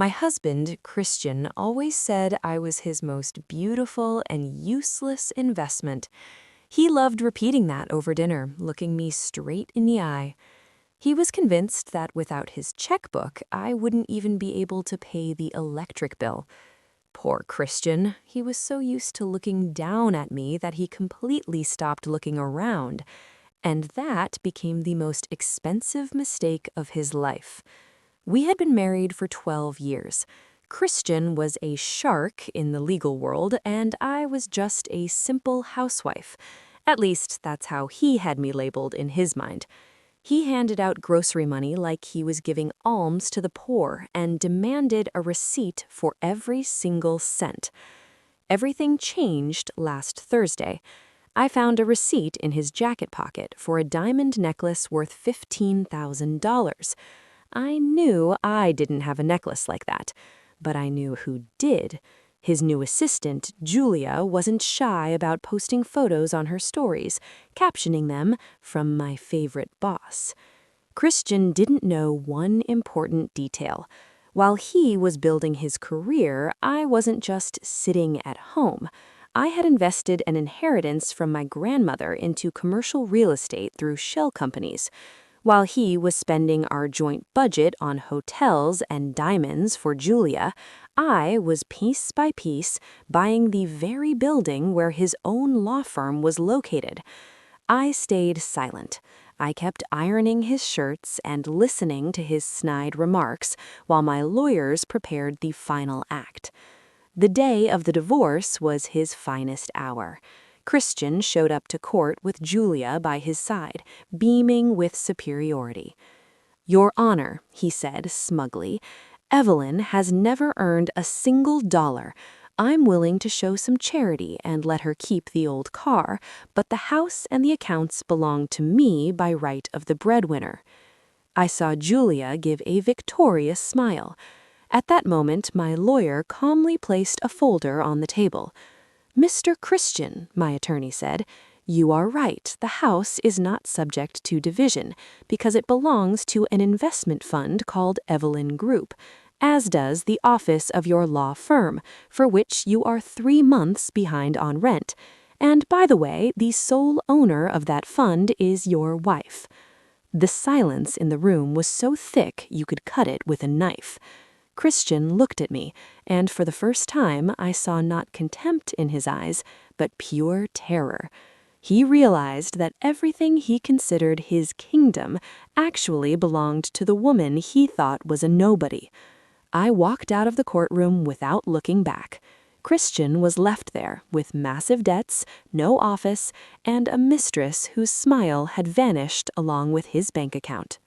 My husband, Christian, always said I was his most beautiful and useless investment. He loved repeating that over dinner, looking me straight in the eye. He was convinced that without his checkbook, I wouldn't even be able to pay the electric bill. Poor Christian, he was so used to looking down at me that he completely stopped looking around. And that became the most expensive mistake of his life. We had been married for 12 years. Christian was a shark in the legal world, and I was just a simple housewife. At least, that's how he had me labeled in his mind. He handed out grocery money like he was giving alms to the poor and demanded a receipt for every single cent. Everything changed last Thursday. I found a receipt in his jacket pocket for a diamond necklace worth $15,000. I knew I didn't have a necklace like that, but I knew who did. His new assistant, Julia, wasn't shy about posting photos on her stories, captioning them, "From my favorite boss." Christian didn't know one important detail. While he was building his career, I wasn't just sitting at home. I had invested an inheritance from my grandmother into commercial real estate through shell companies. While he was spending our joint budget on hotels and diamonds for Julia, I was piece by piece buying the very building where his own law firm was located. I stayed silent. I kept ironing his shirts and listening to his snide remarks while my lawyers prepared the final act. The day of the divorce was his finest hour. Christian showed up to court with Julia by his side, beaming with superiority. "Your Honor," he said smugly, "Evelyn has never earned a single dollar. I'm willing to show some charity and let her keep the old car, but the house and the accounts belong to me by right of the breadwinner." I saw Julia give a victorious smile. At that moment, my lawyer calmly placed a folder on the table. "Mr. Christian," my attorney said, "you are right. The house is not subject to division because it belongs to an investment fund called Evelyn Group, as does the office of your law firm, for which you are 3 months behind on rent. And by the way, the sole owner of that fund is your wife." The silence in the room was so thick you could cut it with a knife. Christian looked at me, and for the first time I saw not contempt in his eyes, but pure terror. He realized that everything he considered his kingdom actually belonged to the woman he thought was a nobody. I walked out of the courtroom without looking back. Christian was left there with massive debts, no office, and a mistress whose smile had vanished along with his bank account.